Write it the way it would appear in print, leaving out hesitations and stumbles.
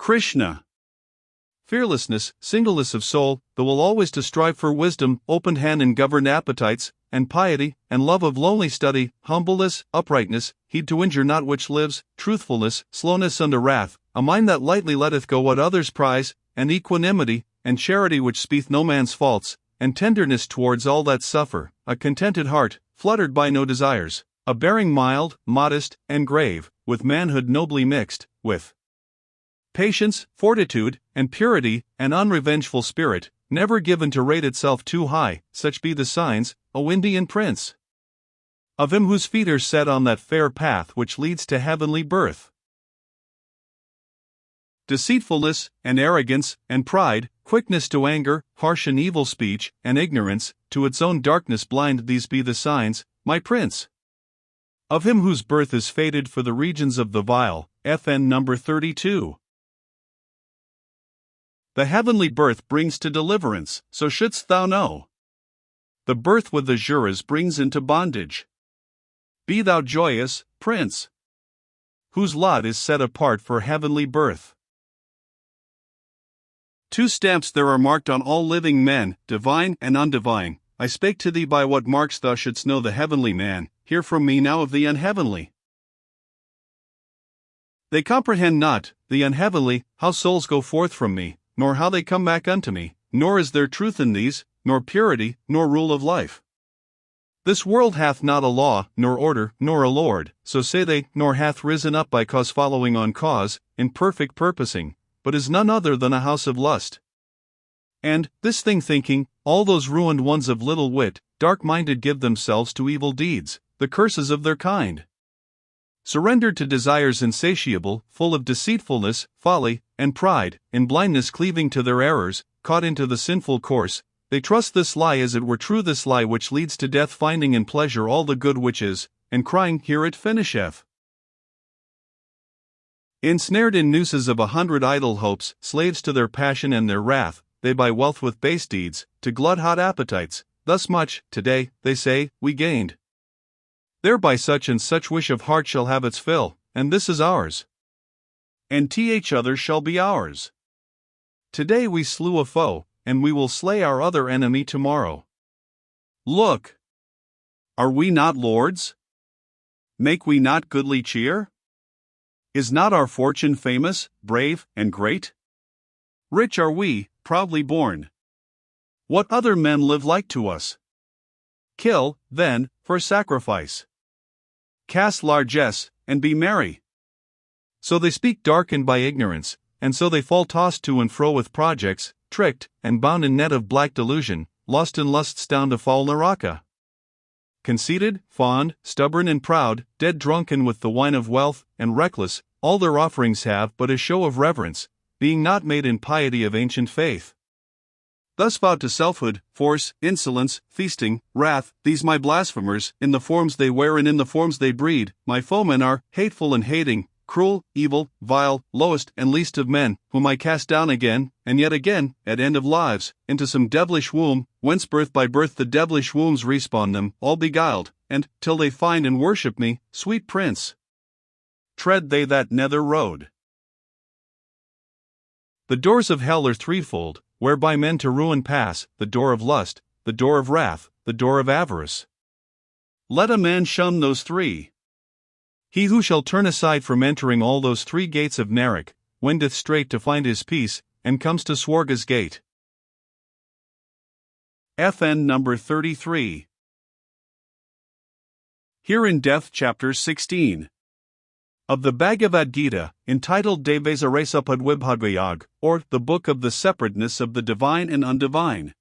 Krishna. Fearlessness, singleness of soul, the will always to strive for wisdom, open hand and governed appetites, and piety, and love of lonely study, humbleness, uprightness, heed to injure not which lives, truthfulness, slowness unto wrath, a mind that lightly letteth go what others prize, and equanimity, and charity which speeth no man's faults, and tenderness towards all that suffer, a contented heart, fluttered by no desires, a bearing mild, modest, and grave, with manhood nobly mixed, with patience, fortitude, and purity, an unrevengeful spirit, never given to rate itself too high, such be the signs, O Indian prince, of him whose feet are set on that fair path which leads to heavenly birth. Deceitfulness, and arrogance, and pride, quickness to anger, harsh and evil speech, and ignorance, to its own darkness blind, these be the signs, my prince, of him whose birth is fated for the regions of the vile. FN number 32. The heavenly birth brings to deliverance, so shouldst thou know. The birth with the Juras brings into bondage. Be thou joyous, prince, whose lot is set apart for heavenly birth. 2 stamps there are marked on all living men, divine and undivine. I spake to thee by what marks thou shouldst know the heavenly man. Hear from me now of the unheavenly. They comprehend not, the unheavenly, how souls go forth from me, nor how they come back unto me, nor is there truth in these, nor purity, nor rule of life. This world hath not a law, nor order, nor a lord, so say they, nor hath risen up by cause following on cause, in perfect purposing, but is none other than a house of lust. And, this thing thinking, all those ruined ones of little wit, dark-minded give themselves to evil deeds, the curses of their kind. Surrendered to desires insatiable, full of deceitfulness, folly, and pride, in blindness cleaving to their errors, caught into the sinful course, they trust this lie as it were true, this lie which leads to death, finding in pleasure all the good which is, and crying, here it finisheth. Ensnared in nooses of 100 idle hopes, slaves to their passion and their wrath, they buy wealth with base deeds, to glut hot appetites. Thus much, today, they say, we gained. Thereby such and such wish of heart shall have its fill, and this is ours. And th other shall be ours. Today we slew a foe, and we will slay our other enemy tomorrow. Look! Are we not lords? Make we not goodly cheer? Is not our fortune famous, brave, and great? Rich are we, proudly born. What other men live like to us? Kill, then, for sacrifice. Cast largesse, and be merry. So they speak darkened by ignorance, and so they fall tossed to and fro with projects, tricked, and bound in net of black delusion, lost in lusts down to foul Naraka. Conceited, fond, stubborn and proud, dead drunken with the wine of wealth, and reckless, all their offerings have but a show of reverence, being not made in piety of ancient faith. Thus vowed to selfhood, force, insolence, feasting, wrath, these my blasphemers, in the forms they wear and in the forms they breed, my foemen are, hateful and hating, cruel, evil, vile, lowest and least of men, whom I cast down again, and yet again, at end of lives, into some devilish womb, whence birth by birth the devilish wombs respawn them, all beguiled, and, till they find and worship me, sweet prince, tread they that nether road. The doors of hell are threefold, whereby men to ruin pass, the door of lust, the door of wrath, the door of avarice. Let a man shun those three. He who shall turn aside from entering all those 3 gates of Narak, wendeth straight to find his peace, and comes to Swarga's gate. FN number 33. Here in Death Chapter 16. Of the Bhagavad Gita, entitled Devesaresa Padwibhadvayag, or the Book of the Separateness of the Divine and Undivine.